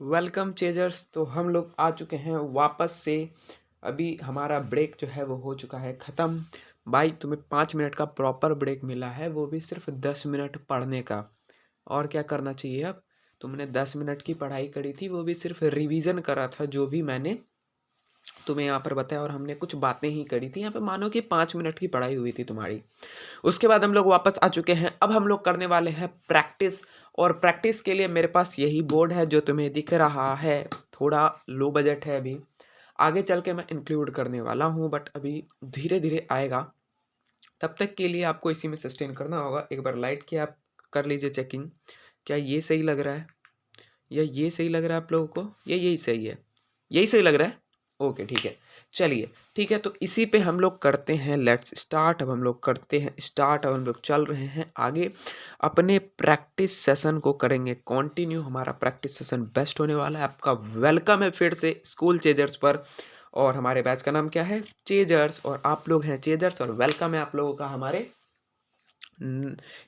Welcome chasers. तो हम लोग आ चुके हैं वापस से। अभी हमारा ब्रेक जो है वो हो चुका है ख़त्म। भाई तुम्हें 5 मिनट का प्रॉपर ब्रेक मिला है, वो भी सिर्फ 10 मिनट पढ़ने का। और क्या करना चाहिए अब? तुमने 10 मिनट की पढ़ाई करी थी, वो भी सिर्फ रिवीजन करा था जो भी मैंने तुम्हें यहाँ पर बताया, और हमने कुछ बातें ही करी थी। यहाँ पे मानो कि 5 मिनट की पढ़ाई हुई थी तुम्हारी। उसके बाद हम लोग वापस आ चुके हैं। अब हम लोग करने वाले हैं प्रैक्टिस। और प्रैक्टिस के लिए मेरे पास यही बोर्ड है जो तुम्हें दिख रहा है। थोड़ा लो बजट है अभी, आगे चल के मैं इंक्लूड करने वाला हूँ, बट अभी धीरे धीरे आएगा। तब तक के लिए आपको इसी में सस्टेन करना होगा। एक बार लाइट की आप कर लीजिए चेकिंग, क्या ये सही लग रहा है या ये सही लग रहा है आप लोगों को? ये यही सही है, यही सही लग रहा है। ओके ठीक है, चलिए ठीक है। तो इसी पे हम लोग करते हैं लेट्स स्टार्ट। अब हम लोग करते हैं स्टार्ट। अब हम लोग चल रहे हैं आगे, अपने प्रैक्टिस सेशन को करेंगे कंटिन्यू। हमारा प्रैक्टिस सेशन बेस्ट होने वाला है। आपका वेलकम है फिर से स्कूल चेजर्स पर। और हमारे बैच का नाम क्या है? चेजर्स। और आप लोग हैं चेजर्स, और वेलकम है आप लोगों का हमारे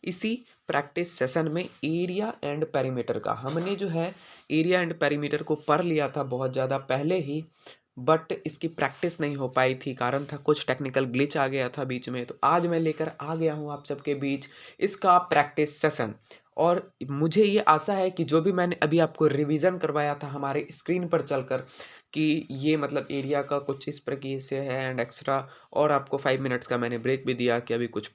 इसी प्रैक्टिस सेशन में एरिया एंड पेरीमीटर का। हमने जो है एरिया एंड पेरीमीटर को पढ़ लिया था बहुत ज़्यादा पहले ही, बट इसकी प्रैक्टिस नहीं हो पाई थी। कारण था कुछ टेक्निकल ग्लिच आ गया था बीच में। तो आज मैं लेकर आ गया हूँ आप सबके बीच इसका प्रैक्टिस सेशन। और मुझे ये आशा है कि जो भी मैंने अभी आपको रिवीजन करवाया था हमारे स्क्रीन पर चलकर, कि ये मतलब एरिया का कुछ इस प्रकार से है एंड एक्स्ट्रा। और आपको 5 मिनट्स का मैंने ब्रेक भी दिया कि अभी कुछ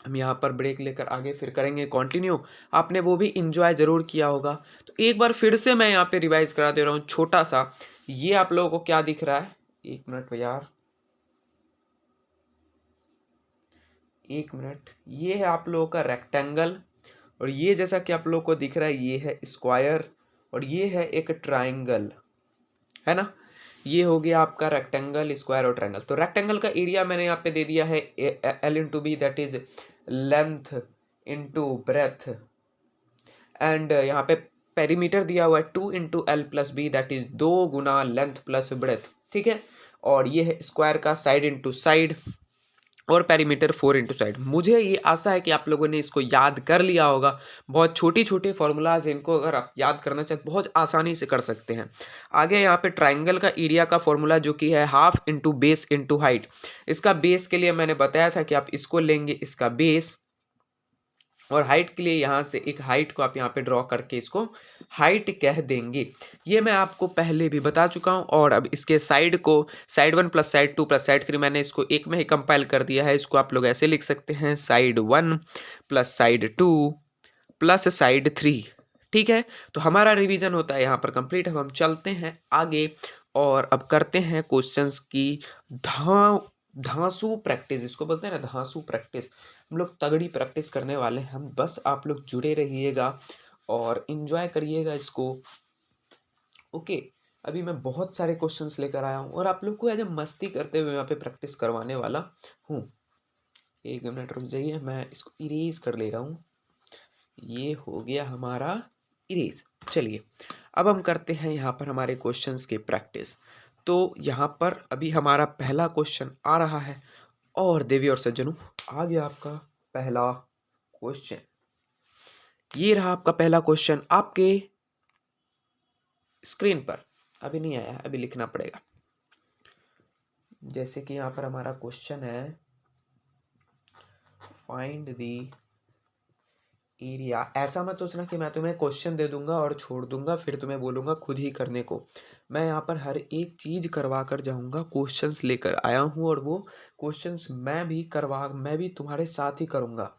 हम यहाँ पर ब्रेक लेकर आगे फिर करेंगे कंटिन्यू। आपने वो भी इंजॉय ज़रूर किया होगा। तो एक बार फिर से मैं यहाँ पे रिवाइज करा दे रहा हूँ छोटा सा। ये आप लोगों को क्या दिख रहा है? एक मिनट यार, एक मिनट। ये है आप लोगों का रेक्टेंगल, और ये जैसा कि आप लोगों को दिख रहा है ये है स्क्वायर, और ये है एक ट्राइंगल, है ना? ये हो गया आपका रेक्टेंगल, स्क्वायर और ट्रायंगल। तो रेक्टेंगल का एरिया मैंने यहाँ पे दे दिया है L into B, that is length into breadth. And यहाँ पे पेरीमीटर दिया हुआ है 2 × L + B, that is 2 Guna length plus breadth. ठीक है। और ये है स्क्वायर का साइड इंटू साइड, और पेरीमीटर 4 × साइड। मुझे ये आशा है कि आप लोगों ने इसको याद कर लिया होगा। बहुत छोटी छोटे फॉर्मूलाज हैं, इनको अगर आप याद करना चाहें तो बहुत आसानी से कर सकते हैं। आगे यहाँ पे ट्राइंगल का एरिया का फॉर्मूला जो कि है half into base into height. इसका बेस के लिए मैंने बताया था कि आप इसको लेंगे इसका बेस, और हाइट के लिए यहाँ से एक हाइट को आप यहाँ पे ड्रॉ करके इसको हाइट कह देंगे। ये मैं आपको पहले भी बता चुका हूँ। और अब इसके साइड को साइड 1 + साइड 2 + साइड 3 मैंने इसको एक में ही कंपाइल कर दिया है। इसको आप लोग ऐसे लिख सकते हैं, साइड 1 + साइड 2 + साइड 3। ठीक है। तो हमारा रिवीजन होता है यहाँ पर कंप्लीट। अब हम चलते हैं आगे और अब करते हैं क्वेश्चंस की धा धांसू प्रैक्टिस। इसको बोलते हैं ना, धांसू प्रैक्टिस। हम लोग तगड़ी प्रैक्टिस करने वाले हैं हम। बस आप लोग जुड़े रहिएगा और इंजॉय करिएगा इसको। ओके। अभी मैं बहुत सारे क्वेश्चंस लेकर आया हूँ और आप लोग को एज मस्ती करते हुए यहाँ पे प्रैक्टिस करवाने वाला हूँ। एक मिनट रुक जाइए, मैं इसको इरेज कर ले रहा हूँ। ये हो गया हमारा इरेज। चलिए अब हम करते हैं यहाँ पर हमारे क्वेश्चंस की प्रैक्टिस। तो यहाँ पर अभी हमारा पहला क्वेश्चन आ रहा है, और देवी और सज्जनों आ गया आपका पहला क्वेश्चन। ये रहा आपका पहला क्वेश्चन आपके स्क्रीन पर। अभी नहीं आया है, अभी लिखना पड़ेगा। जैसे कि यहाँ पर हमारा क्वेश्चन है, फाइंड दी एरिया। ऐसा मत सोचना कि मैं तुम्हें क्वेश्चन दे दूंगा और छोड़ दूंगा फिर तुम्हें बोलूंगा खुद ही करने को। मैं यहाँ पर हर एक चीज करवा कर जाऊंगा। क्वेश्चंस लेकर आया हूँ और वो क्वेश्चंस मैं भी तुम्हारे साथ ही करूंगा।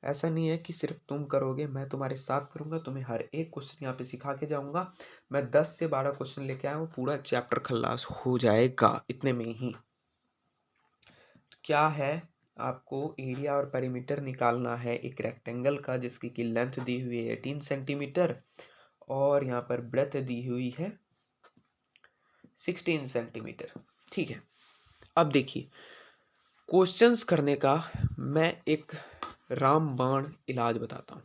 ऐसा नहीं है कि सिर्फ तुम करोगे, मैं तुम्हारे साथ करूंगा। तुम्हें हर एक क्वेश्चन यहाँ पे सिखा के जाऊंगा। मैं 10 से 12 क्वेश्चन लेके आया हूँ, पूरा चैप्टर खल्लास हो जाएगा इतने में ही। तो क्या है, आपको एरिया और पेरीमीटर निकालना है एक रेक्टेंगल का जिसकी की लेंथ दी हुई है 18 सेंटीमीटर, और यहाँ पर ब्रेथ दी हुई है 16 सेंटीमीटर। ठीक है। अब देखिए, क्वेश्चंस करने का मैं एक रामबाण इलाज बताता हूँ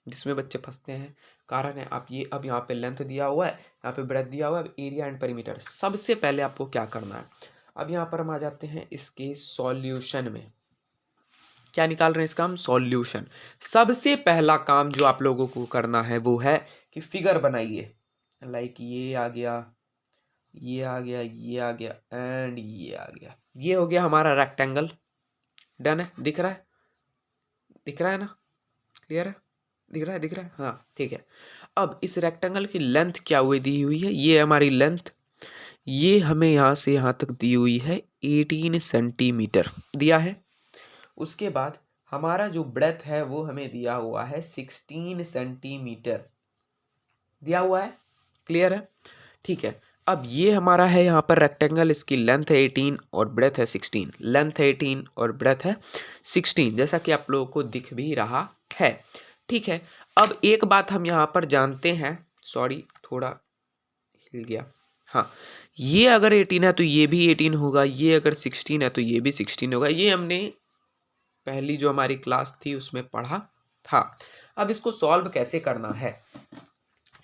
जिसमें बच्चे फंसते हैं। कारण है, आप ये अब यहाँ पे लेंथ दिया हुआ है, यहाँ पे ब्रेथ दिया हुआ है, अब एरिया एंड पेरीमीटर। सबसे पहले आपको क्या करना है, अब यहाँ पर हम आ जाते हैं इसके सॉल्यूशन में। क्या निकाल रहे हैं इसका हम? सॉल्यूशन। सबसे पहला काम जो आप लोगों को करना है वो है कि फिगर बनाइए। लाइक ये आ गया, ये आ गया, ये आ गया एंड ये आ गया। ये हो गया हमारा रेक्टेंगल। डन है, दिख रहा है, दिख रहा है ना, क्लियर है, दिख रहा है, दिख रहा है, हाँ ठीक है। अब इस रेक्टेंगल की लेंथ क्या हुई दी हुई है, ये हमारी लेंथ, ये हमें यहाँ से यहाँ तक दी हुई है 18 सेंटीमीटर दिया है। उसके बाद हमारा जो ब्रेथ है वो हमें दिया हुआ है 16 सेंटीमीटर दिया हुआ है, क्लियर है, ठीक है। अब ये हमारा है यहाँ पर रेक्टेंगल, इसकी लेंथ है 18 और ब्रेथ है 16, लेंथ है 18 और ब्रेथ है 16, जैसा कि आप लोगों को दिख भी रहा है, ठीक है। अब एक बात हम यहाँ पर जानते हैं, सॉरी थोड़ा हिल गया, हाँ, ये अगर 18 है तो ये भी 18 होगा, ये अगर 16 है तो ये भी 16 होगा, ये हमने पहली जो हमारी क्लास थी उसमें पढ़ा था। अब इसको सॉल्व कैसे करना है,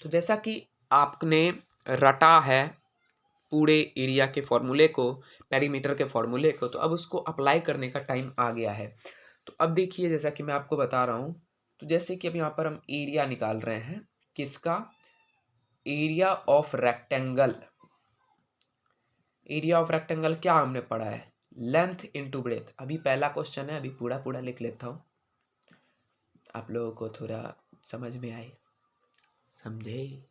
तो जैसा कि आपने रटा है पूरे एरिया के फॉर्मूले को, पेरीमीटर के फॉर्मूले को, तो अब उसको अप्लाई करने का टाइम आ गया है। तो अब देखिए, जैसा कि मैं आपको बता रहा हूं, तो जैसे कि अब यहाँ पर हम एरिया निकाल रहे हैं, किसका, area of rectangle. Area of rectangle क्या हमने पढ़ा है, लेंथ इनटू ब्रेथ। अभी पहला क्वेश्चन है, अभी पूरा पूरा लिख लेता हूं, आप लोगों को थोड़ा समझ में आए, समझे,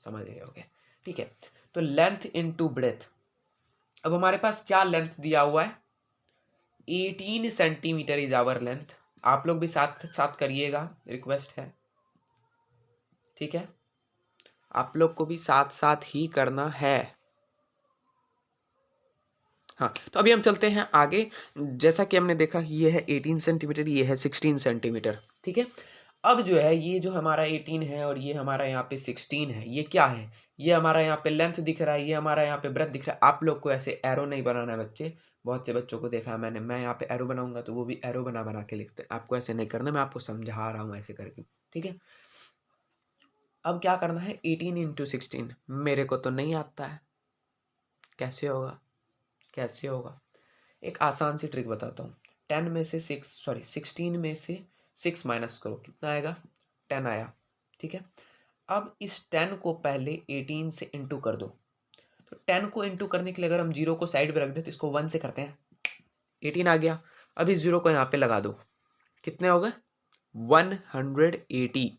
समझ गए होगे, ठीक है। तो लेंथ इनटू ब्रेथ, अब हमारे पास क्या लेंथ दिया हुआ है, 18 सेंटीमीटर इज आवर लेंथ। आप लोग भी साथ साथ करिएगा, रिक्वेस्ट है, ठीक है, आप लोग को भी साथ साथ ही करना है। हाँ, तो अभी हम चलते हैं आगे। जैसा कि हमने देखा, ये है 18 सेंटीमीटर, ये है 16 सेंटीमीटर, ठीक है। अब जो है, ये जो हमारा 18 है और ये हमारा यहाँ पे 16 है, ये क्या है, ये हमारा यहाँ पे लेंथ दिख रहा है, ये हमारा यहाँ पे ब्रेथ दिख रहा है। आप लोग को ऐसे एरो नहीं बनाना है बच्चे, बहुत से बच्चों को देखा है मैंने, मैं यहाँ पे एरो बनाऊंगा तो वो भी एरो बना बना के लिखते हैं। आपको ऐसे नहीं करना, मैं आपको समझा रहा हूँ ऐसे करके, ठीक है। अब क्या करना है, 18 इंटू 16, मेरे को तो नहीं आता है, कैसे होगा, कैसे होगा, एक आसान सी ट्रिक बताता हूँ। 10 में से 16 में से 6 माइनस करो, कितना आएगा, 10 आया, ठीक है। अब इस 10 को पहले 18 से इंटू कर दो। तो 10 को इंटू करने के लिए अगर हम जीरो को साइड पे रख दे तो इसको 1 से करते हैं, 18 आ गया। अब इस जीरो को यहाँ पे लगा दो, कितने हो गए, 180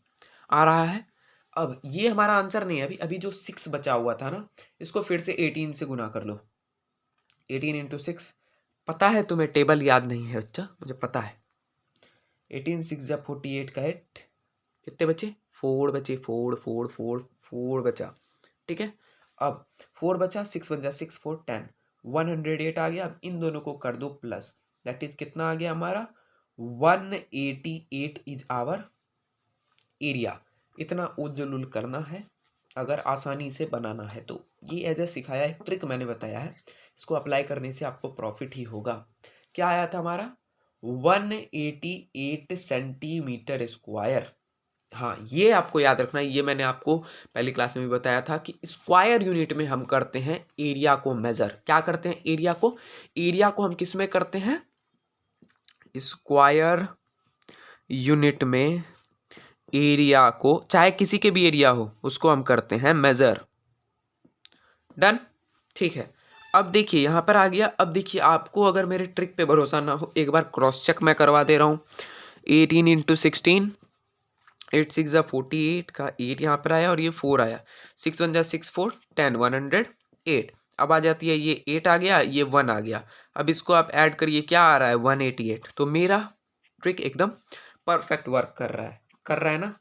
आ रहा है। अब ये हमारा आंसर नहीं है, अभी अभी जो 6 बचा हुआ था ना, इसको फिर से 18 से गुना कर लो, 18 इंटू 6, पता है तुम्हें टेबल याद नहीं है बच्चा, मुझे पता है। 18 6 जा 48 का 8, कितने बचे, 4 बचे, 4 4 4 4 बचा, ठीक है। अब 4 बचा, 6 बन जा 6 4 10, 108 आ गया। अब इन दोनों को कर दो प्लस, दैट इज कितना आ गया हमारा, 188 इज आवर एरिया। इतना उज्जवल करना है अगर आसानी से बनाना है तो। ये एज ए सिखाया है, ट्रिक मैंने बताया है, इसको अप्लाई करने से आपको प्रॉफिट ही होगा। क्या आया था हमारा, 188 सेंटीमीटर स्क्वायर। हाँ, ये आपको याद रखना है, ये मैंने आपको पहली क्लास में भी बताया था कि स्क्वायर यूनिट में हम करते हैं एरिया को मेजर। क्या करते हैं, एरिया को, एरिया को हम किस में करते हैं, स्क्वायर यूनिट में एरिया को, चाहे किसी के भी एरिया हो, उसको हम करते हैं मेजर। डन, ठीक है। अब देखिए यहाँ पर आ गया। अब देखिए, आपको अगर मेरे ट्रिक पे भरोसा ना हो, एक बार क्रॉस चेक मैं करवा दे रहा हूँ। 18 इंटू 16, 8 6 जा 48 का 8 यहाँ पर आया और ये 4 आया, 6 1 जा 6 4 10, 108। अब आ जाती है, ये 8 आ गया, ये 1 आ गया। अब इसको आप ऐड करिए, क्या आ रहा है, 188। तो मेरा ट्रिक एकदम परफेक्ट वर्क कर रहा है, कर रहा है ना।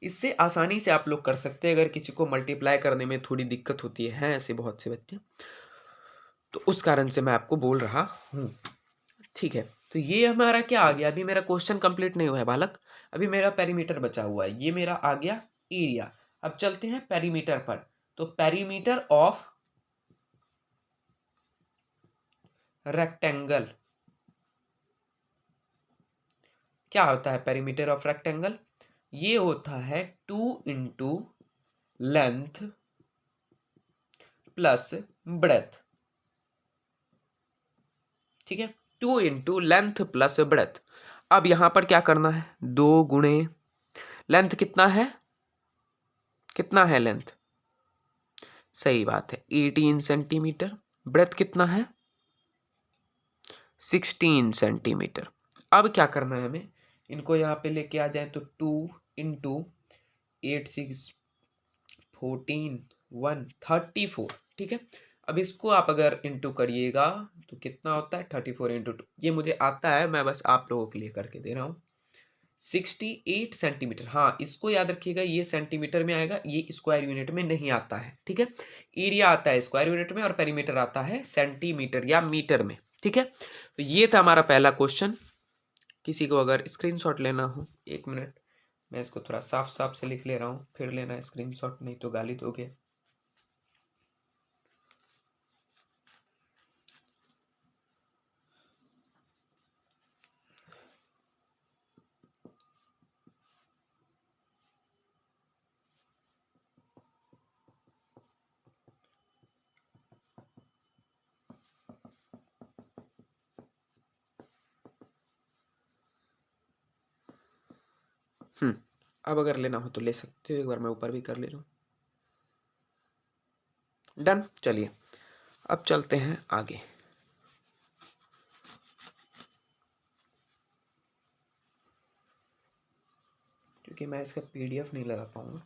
इससे आसानी से आप लोग कर सकते हैं। अगर किसी को मल्टीप्लाई करने में थोड़ी दिक्कत होती है, ऐसे बहुत से बच्चे, तो उस कारण से मैं आपको बोल रहा हूँ, ठीक है। तो ये हमारा क्या आ गया, अभी मेरा क्वेश्चन कंप्लीट नहीं हुआ है बालक, अभी मेरा पेरीमीटर बचा हुआ है, ये मेरा आ गया एरिया। अब चलते हैं पेरीमीटर पर। तो पेरीमीटर ऑफ रेक्टेंगल क्या होता है, पेरीमीटर ऑफ रेक्टेंगल ये होता है 2 इंटू लेंथ प्लस ब्रेथ, ठीक है, 2 इंटू लेंथ प्लस ब्रेथ। अब यहां पर क्या करना है, 2 गुणे लेंथ, कितना है, कितना है लेंथ, सही बात है, 18 सेंटीमीटर। ब्रेथ कितना है? 16 सेंटीमीटर। अब क्या करना है हमें, इनको यहाँ पे लेके आ जाए तो 2 इंटू 8 6 14 1 34, ठीक है। अब इसको आप अगर इंटू करिएगा तो कितना होता है 34 इंटू 2, ये मुझे आता है, मैं बस आप लोगों के लिए करके दे रहा हूँ। 68 सेंटीमीटर, हाँ इसको याद रखिएगा, ये सेंटीमीटर में आएगा, ये स्क्वायर यूनिट में नहीं आता है, ठीक है। एरिया आता है स्क्वायर यूनिट में और पेरीमीटर आता है सेंटीमीटर या मीटर में, ठीक है। तो ये था हमारा पहला क्वेश्चन। किसी को अगर स्क्रीनशॉट लेना हो, 1 मिनट मैं इसको थोड़ा साफ साफ से लिख ले रहा हूँ, फिर लेना स्क्रीनशॉट, नहीं तो गाली दोगे। अब अगर लेना हो तो ले सकते हो, एक बार मैं ऊपर भी कर ले रहा हूँ। डन, चलिए अब चलते हैं आगे। क्योंकि मैं इसका पीडीएफ नहीं लगा पाऊंगा,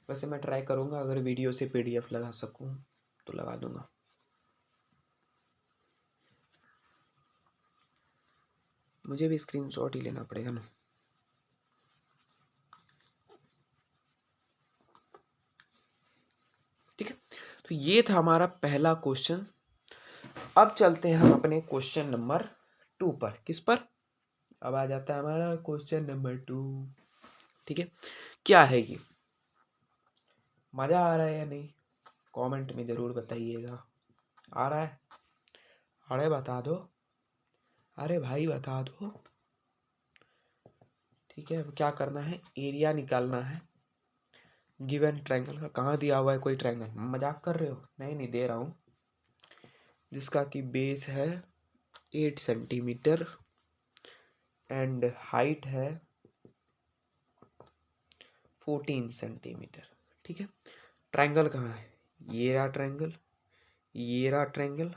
वैसे मैं ट्राई करूंगा, अगर वीडियो से पीडीएफ लगा सकूं तो लगा दूंगा। मुझे भी स्क्रीनशॉट ही लेना पड़ेगा ना। ठीक है, तो ये था हमारा पहला क्वेश्चन। अब चलते हैं हम अपने क्वेश्चन नंबर 2 पर। किस पर? अब आ जाता है हमारा क्वेश्चन नंबर 2। ठीक है, क्या है ये? मजा आ रहा है या नहीं, कमेंट में जरूर बताइएगा। आ रहा है? अरे बता दो, अरे भाई बता दो। ठीक है, अब क्या करना है, एरिया निकालना है गिवन ट्रायंगल का। कहाँ दिया हुआ है कोई ट्रायंगल? मजाक कर रहे हो? नहीं नहीं, दे रहा हूँ। जिसका कि बेस है 8 सेंटीमीटर एंड हाइट है 14 सेंटीमीटर। ठीक है, ट्रायंगल कहाँ है? ये रहा ट्रायंगल, ये रहा ट्रायंगल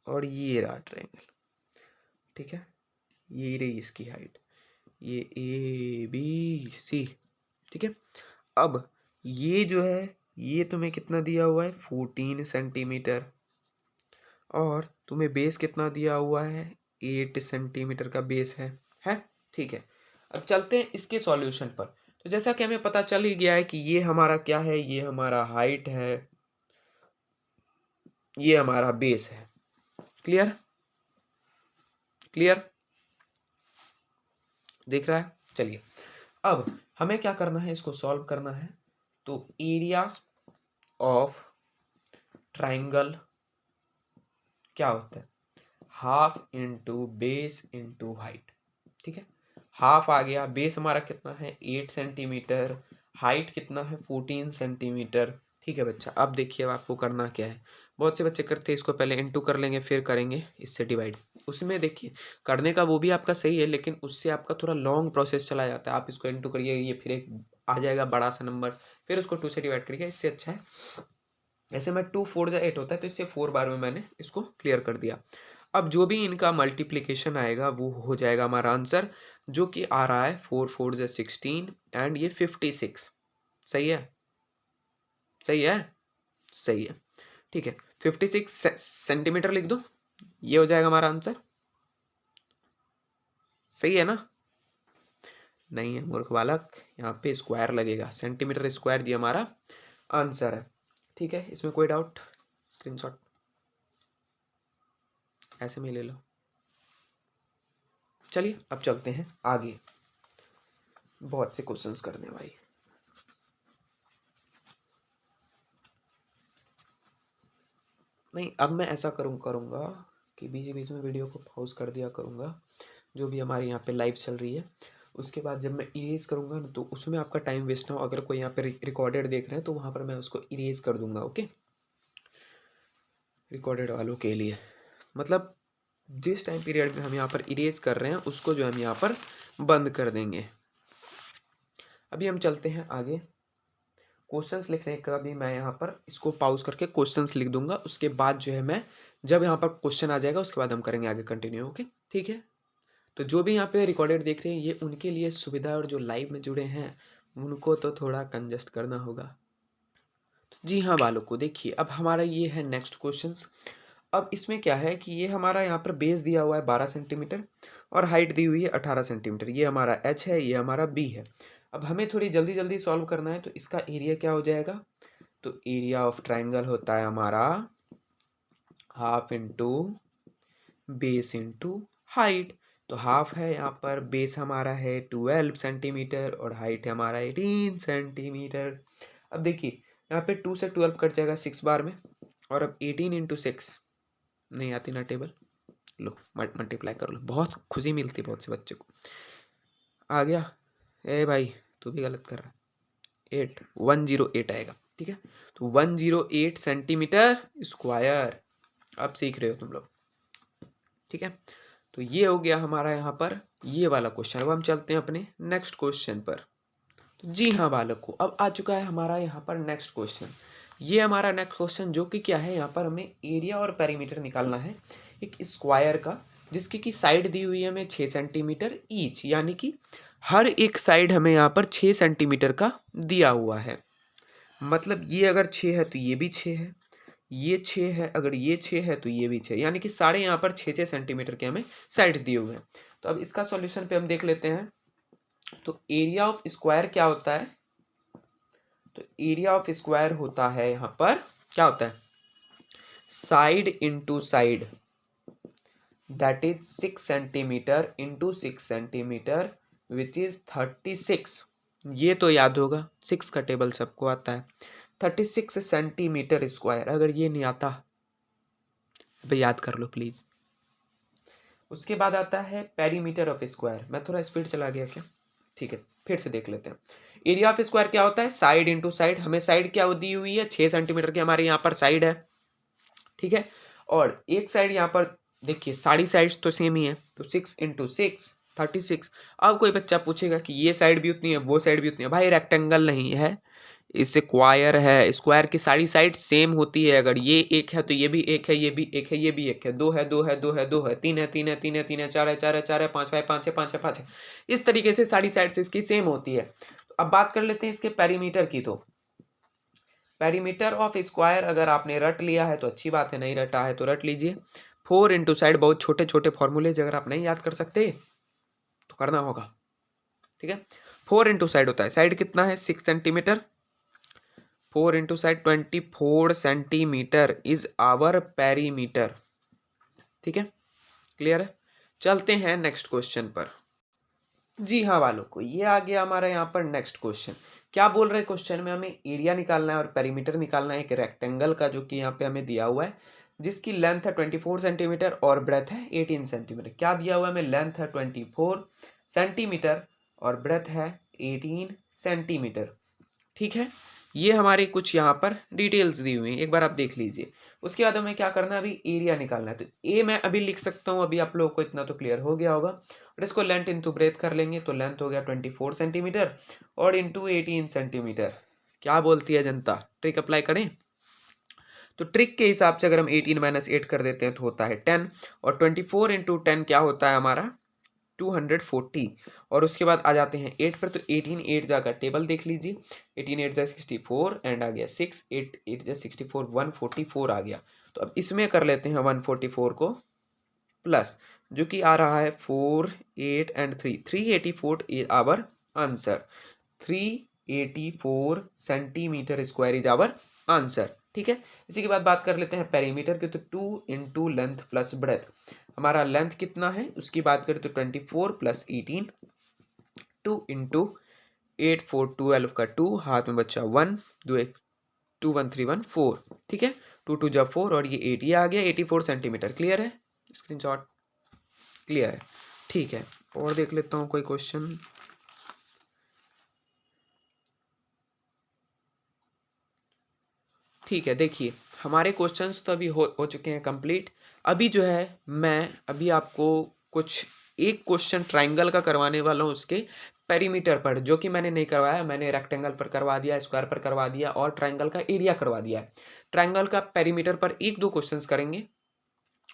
और ये रहा ट्रायंगल। ठीक है, ये रही इसकी हाइट, ये ए बी सी। ठीक है, अब ये जो है, ये तुम्हें कितना दिया हुआ है? 14 सेंटीमीटर। और तुम्हें बेस कितना दिया हुआ है? 8 सेंटीमीटर का बेस है। ठीक है, अब चलते हैं इसके सॉल्यूशन पर। तो जैसा कि हमें पता चल ही गया है कि ये हमारा क्या है, ये हमारा हाइट है, ये हमारा बेस है। क्लियर? क्लियर दिख रहा है? चलिए, अब हमें क्या करना है, इसको सॉल्व करना है। तो एरिया ऑफ ट्राइंगल क्या होता है? Half into base into height. ठीक है, हाफ आ गया, बेस हमारा कितना है 8 सेंटीमीटर, हाइट कितना है 14 सेंटीमीटर। ठीक है बच्चा, अब देखिए अब आपको करना क्या है। बहुत से बच्चे करते हैं इसको पहले इंटू कर लेंगे फिर करेंगे इससे डिवाइड। उसमें देखिए करने का वो भी आपका सही है, लेकिन उससे आपका थोड़ा लॉन्ग प्रोसेस चला जाता है। आप इसको इंटू करिए, ये फिर एक आ जाएगा बड़ा सा नंबर, फिर उसको 2 से डिवाइड करिए। इससे अच्छा है ऐसे में 2 4 जा 8 होता है, तो इससे 4 बार में मैंने इसको क्लियर कर दिया। अब जो भी इनका मल्टीप्लिकेशन आएगा वो हो जाएगा हमारा आंसर, जो कि आ रहा है 4 4 जा 16 एंड ये 56। सही है? सही है? सही है। ठीक है, 56 सेंटीमीटर लिख दो, ये हो जाएगा हमारा आंसर। सही है ना? नहीं है मूर्ख बालक, यहाँ पे स्क्वायर लगेगा, सेंटीमीटर स्क्वायर जी हमारा आंसर है। ठीक है, इसमें कोई डाउट? स्क्रीनशॉट ऐसे में ले लो। चलिए अब चलते हैं आगे, बहुत से क्वेश्चंस करने भाई। नहीं, अब मैं ऐसा करूँगा कि बीच बीच में वीडियो को पॉज कर दिया करूँगा, जो भी हमारे यहाँ पे लाइव चल रही है। उसके बाद जब मैं इरेज करूँगा ना, तो उसमें आपका टाइम वेस्ट ना हो। अगर कोई यहाँ पे रिकॉर्डेड देख रहे हैं तो वहाँ पर मैं उसको इरेज कर दूंगा। ओके, रिकॉर्डेड वालों के लिए मतलब जिस टाइम पीरियड में हम यहाँ पर इरेज कर रहे हैं उसको जो हम यहाँ पर बंद कर देंगे। अभी हम चलते हैं आगे क्वेश्चंस लिखने का भी मैं यहाँ पर इसको पॉज करके क्वेश्चंस लिख दूंगा, उसके बाद जो है मैं जब यहाँ पर क्वेश्चन आ जाएगा उसके बाद हम करेंगे आगे कंटिन्यू। ओके ठीक है, तो जो भी यहाँ पे रिकॉर्डेड देख रहे हैं ये उनके लिए सुविधा, और जो लाइव में जुड़े हैं उनको तो थोड़ा कंजस्ट करना होगा। जी हाँ बालकों, देखिए अब हमारा ये है नेक्स्ट क्वेश्चंस। अब इसमें क्या है कि ये हमारा यहाँ पर बेस दिया हुआ है 12 सेंटीमीटर और हाइट दी हुई है 18 सेंटीमीटर। ये हमारा एच है, ये हमारा बी है। अब हमें थोड़ी जल्दी जल्दी सॉल्व करना है, तो इसका एरिया क्या हो जाएगा, तो एरिया ऑफ ट्राइंगल होता है हमारा half into base into height. तो हाफ है यहाँ पर, बेस हमारा है 12 सेंटीमीटर और हाइट है हमारा 18 सेंटीमीटर। अब देखिए यहाँ पे 2 से 12 कट जाएगा 6 बार में, और अब 18 इंटू 6 नहीं आती ना टेबल, लो मल्टीप्लाई कर लो, बहुत खुशी मिलती है बहुत से बच्चे को। आ गया, ए भाई तू भी गलत कर रहा है, 108 आएगा। ठीक है, तो 108 सेंटीमीटर स्क्वायर। अब सीख रहे हो तुम लोग, ठीक है। तो ये हो गया हमारा यहाँ पर ये वाला क्वेश्चन। अब हम चलते हैं अपने नेक्स्ट क्वेश्चन पर। तो जी हाँ बालकों, अब आ चुका है हमारा यहाँ पर नेक्स्ट क्वेश्चन। ये हमारा नेक्स्ट क्वेश्चन जो कि क्या है, यहाँ पर हमें एरिया और पेरीमीटर निकालना है एक स्क्वायर का, जिसकी की साइड दी हुई है हमें 6 सेंटीमीटर ईच, यानी कि हर एक साइड हमें यहाँ पर 6 सेंटीमीटर का दिया हुआ है। मतलब ये अगर 6 है तो ये भी 6 है, ये 6 है, अगर ये 6 है तो ये भी 6, यानी कि सारे यहाँ पर 6-6 सेंटीमीटर के हमें साइड दिए हुए हैं। तो अब इसका सॉल्यूशन पे हम देख लेते हैं। तो एरिया ऑफ स्क्वायर क्या होता है, तो एरिया ऑफ स्क्वायर होता है यहाँ पर क्या होता है, side into side, that is 6 centimetre into 6 centimetre which is 36। ये तो याद होगा, 6 का टेबल सबको आता है, 36 सेंटीमीटर स्क्वायर। अगर ये नहीं आता तो याद कर लो प्लीज। उसके बाद आता है पेरीमीटर ऑफ स्क्वायर। मैं थोड़ा स्पीड चला गया क्या, ठीक है फिर से देख लेते हैं। एरिया ऑफ स्क्वायर क्या होता है, साइड इंटू साइड। हमें साइड क्या दी हुई है, 6 सेंटीमीटर की हमारे यहाँ पर साइड है, ठीक है। और एक साइड यहाँ पर देखिए सारी साइड्स तो सेम ही है, तो 6 इंटू 6 36। अब कोई बच्चा पूछेगा कि ये साइड भी उतनी है वो साइड भी उतनी है, भाई रेक्टेंगल नहीं है, इससे स्क्वायर है, स्क्वायर की सारी साइड सेम होती है। अगर ये एक है तो ये भी एक है, ये भी एक है, ये भी एक है, 2 है 2 है 2 है 2 है, 3 है 3 है 3 है 3 है, 4 है 4 है 4 है, 5 है 5 है 5 है 5 है। इस तरीके से सारी साइड्स इसकी सेम होती है। तो अब बात कर लेते हैं इसके पेरीमीटर की। तो पेरीमीटर ऑफ स्क्वायर अगर आपने रट लिया है तो अच्छी बात है, नहीं रटा है तो रट लीजिए। 4 इंटू साइड, बहुत छोटे छोटे फॉर्मूलेज अगर आप नहीं याद कर सकते तो करना होगा, ठीक है। 4 इंटू साइड होता है, साइड कितना है 6 centimetre, 4 into side 24 centimetre is our perimeter, ठीक है क्लियर है। चलते हैं नेक्स्ट क्वेश्चन पर। जी हाँ वालों को, ये आ गया हमारा यहाँ पर नेक्स्ट क्वेश्चन। क्या बोल रहे हैं क्वेश्चन में, हमें एरिया निकालना है और पेरीमीटर निकालना है एक रेक्टेंगल का, जो कि यहाँ पे हमें दिया हुआ है, जिसकी लेंथ है 24 सेंटीमीटर और ब्रेथ है 18 सेंटीमीटर। क्या दिया हुआ है हमें, लेंथ है 24 सेंटीमीटर और ब्रेथ है 18 सेंटीमीटर, ठीक है। ये हमारे कुछ यहाँ पर डिटेल्स दी हुई हैं, एक बार आप देख लीजिए। उसके बाद हमें क्या करना है, अभी एरिया निकालना है। तो ए मैं अभी लिख सकता हूँ, अभी आप लोगों को इतना तो क्लियर हो गया होगा। और इसको लेंथ इंटू ब्रेथ कर लेंगे, तो लेंथ हो गया 24 सेंटीमीटर और इंटू 18 सेंटीमीटर। क्या बोलती है जनता, ट्रिक अप्लाई करें? तो ट्रिक के हिसाब से अगर हम 18 माइनस 8 कर देते हैं तो होता है 10, और 24 इंटू 10 क्या होता है हमारा 240। और उसके बाद आ जाते हैं 8 पर, तो 18 8 जाकर टेबल देख लीजिए, 18 8 जा 64 एंड आ गया 6, 8 8 जा 64, 144 आ गया। तो अब इसमें कर लेते हैं 144 को प्लस, जो कि आ रहा है 4 8 and 3 384 our answer, 384 centimetre square is our answer, ठीक है। इसी के बाद बात कर लेते हैं पेरीमीटर की। तो 2 इंटू लेंथ प्लस ब्रेथ, हमारा लेंथ कितना है उसकी बात करें तो 24 प्लस 18, 2 इंटू 8 4 12 का 2, हाथ में बच्चा 1 2 1 2 1 3 1 4, ठीक है। 2 2 जा 4 और ये 8, ये आ गया 84 सेंटीमीटर। क्लियर है, स्क्रीनशॉट क्लियर है, ठीक है। और देख लेता हूँ कोई क्वेश्चन। ठीक है, देखिए हमारे क्वेश्चंस तो अभी हो चुके हैं कंप्लीट। अभी जो है मैं अभी आपको कुछ एक क्वेश्चन ट्राइंगल का करवाने वाला हूँ, उसके पेरीमीटर पर, जो कि मैंने नहीं करवाया, मैंने रेक्टेंगल पर करवा दिया, स्क्वायर पर करवा दिया और ट्रायंगल का एरिया करवा दिया है। ट्रायंगल का पेरीमीटर पर 1-2 क्वेश्चंस करेंगे,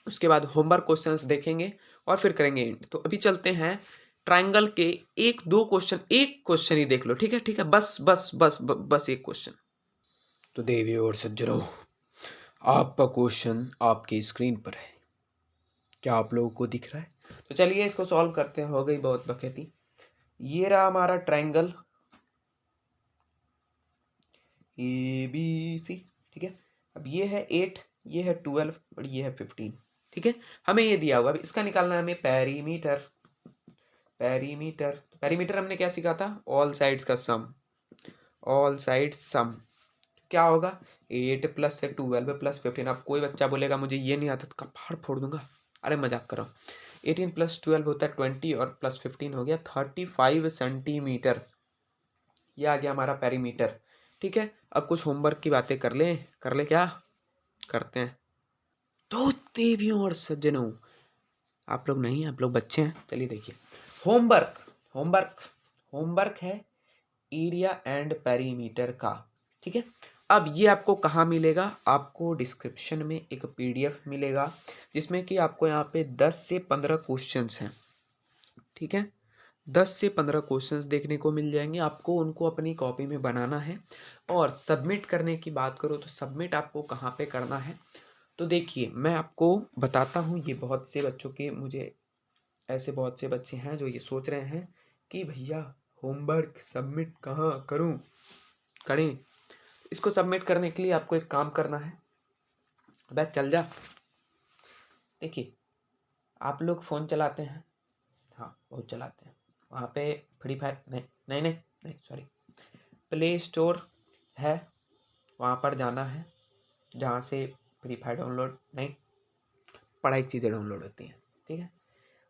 उसके बाद होमवर्क क्वेश्चंस देखेंगे और फिर करेंगे एंड। तो अभी चलते हैं ट्रायंगल के 1-2 क्वेश्चन, एक क्वेश्चन ही देख लो, ठीक है, ठीक है, बस बस बस बस एक क्वेश्चन। तो देवियों और सज्जनों, आपका क्वेश्चन आपकी स्क्रीन पर है, क्या आप लोगों को दिख रहा है? तो चलिए इसको सॉल्व करते हैं, हो गई बहुत बखेती। ये रहा हमारा ट्रायंगल ABC, ठीक है। अब ये है 8, ये है 12 और ये है 15, ठीक है। हमें ये दिया हुआ, अब इसका निकालना है हमें पेरीमीटर। पेरीमीटर, पेरीमीटर हमने क्या सीखा था? ऑल साइड्स का सम, ऑल साइड्स सम। क्या होगा? 8 प्लस 12 प्लस 15। अब कोई बच्चा बोलेगा मुझे ये नहीं आता तो कपाड़ फोड़ दूंगा, अरे मजाक करो। 18 प्लस 12 होता है 20 और प्लस 15 हो गया 35 सेंटीमीटर। ये आ गया हमारा पेरीमीटर, ठीक है। अब कुछ होमवर्क की बातें कर ले क्या करते हैं? तो देवियों और सज्जनों, आप लोग नहीं, आप लोग बच्चे हैं, चलिए देखिए होमवर्क। होमवर्क होमवर्क है एरिया एंड पेरीमीटर का, ठीक है। अब ये आपको कहाँ मिलेगा? आपको डिस्क्रिप्शन में एक PDF मिलेगा जिसमें कि आपको यहाँ पे 10 से 15 क्वेश्चंस हैं, ठीक है। 10 से 15 क्वेश्चंस देखने को मिल जाएंगे, आपको उनको अपनी कॉपी में बनाना है। और सबमिट करने की बात करो तो सबमिट आपको कहाँ पे करना है? तो देखिए मैं आपको बताता हूँ, ये बहुत से बच्चों के, मुझे ऐसे बहुत से बच्चे हैं जो ये सोच रहे हैं कि भैया होमवर्क सबमिट कहाँ करें। इसको सबमिट करने के लिए आपको एक काम करना है, बस चल जा। देखिए आप लोग फ़ोन चलाते हैं, हाँ बहुत चलाते हैं, वहाँ पे फ्री फायर, नहीं नहीं नहीं नहीं सॉरी, प्ले स्टोर है, वहाँ पर जाना है जहाँ से फ्री फायर डाउनलोड नहीं, पढ़ाई की चीज़ें डाउनलोड होती हैं, ठीक है।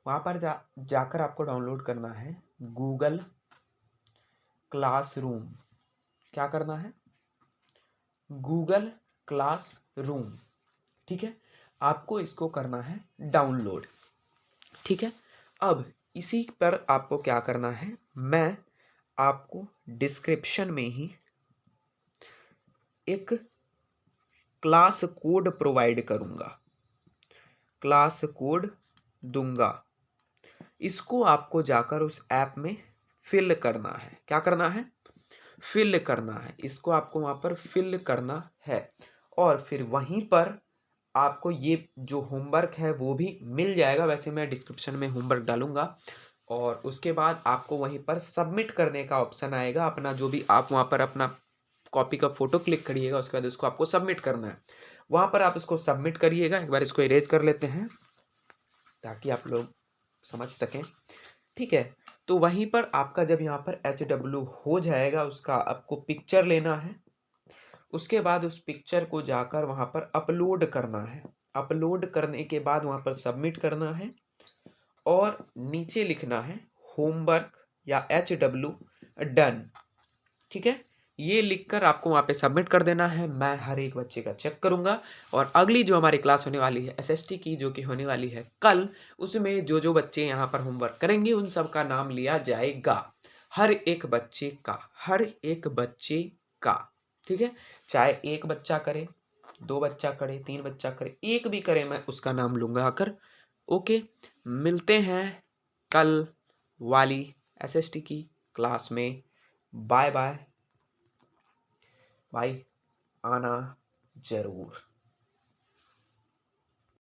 वहाँ पर जाकर आपको डाउनलोड करना है गूगल क्लासरूम। क्या करना है? गूगल क्लासरूम, ठीक है। आपको इसको करना है डाउनलोड, ठीक है। अब इसी पर आपको क्या करना है, मैं आपको डिस्क्रिप्शन में ही एक क्लास कोड प्रोवाइड करूंगा, क्लास कोड दूंगा। इसको आपको जाकर उस ऐप में फिल करना है। क्या करना है? फिल करना है। इसको आपको वहाँ पर फिल करना है और फिर वहीं पर आपको ये जो होमवर्क है वो भी मिल जाएगा। वैसे मैं डिस्क्रिप्शन में होमवर्क डालूंगा और उसके बाद आपको वहीं पर सबमिट करने का ऑप्शन आएगा। अपना जो भी आप वहाँ पर अपना कॉपी का फोटो क्लिक करिएगा, उसके बाद उसको आपको सबमिट करना है। वहाँ पर आप इसको सबमिट करिएगा। एक बार इसको इरेज कर लेते हैं ताकि आप लोग समझ सकें, ठीक है। तो वहीं पर आपका जब यहाँ पर HW हो जाएगा, उसका आपको पिक्चर लेना है। उसके बाद उस पिक्चर को जाकर वहाँ पर अपलोड करना है। अपलोड करने के बाद वहाँ पर सबमिट करना है और नीचे लिखना है होमवर्क या HW डन, ठीक है। ये लिखकर आपको वहाँ पे सबमिट कर देना है। मैं हर एक बच्चे का चेक करूंगा और अगली जो हमारी क्लास होने वाली है SST की, जो कि होने वाली है कल, उसमें जो जो बच्चे यहाँ पर होमवर्क करेंगे उन सब का नाम लिया जाएगा, हर एक बच्चे का, हर एक बच्चे का, ठीक है। चाहे एक बच्चा करे, 2 बच्चा करे, 3 बच्चा करे, एक भी करे, मैं उसका नाम लूंगा आकर। ओके, मिलते हैं कल वाली SST की क्लास में। बाय बाय भाई, आना जरूर।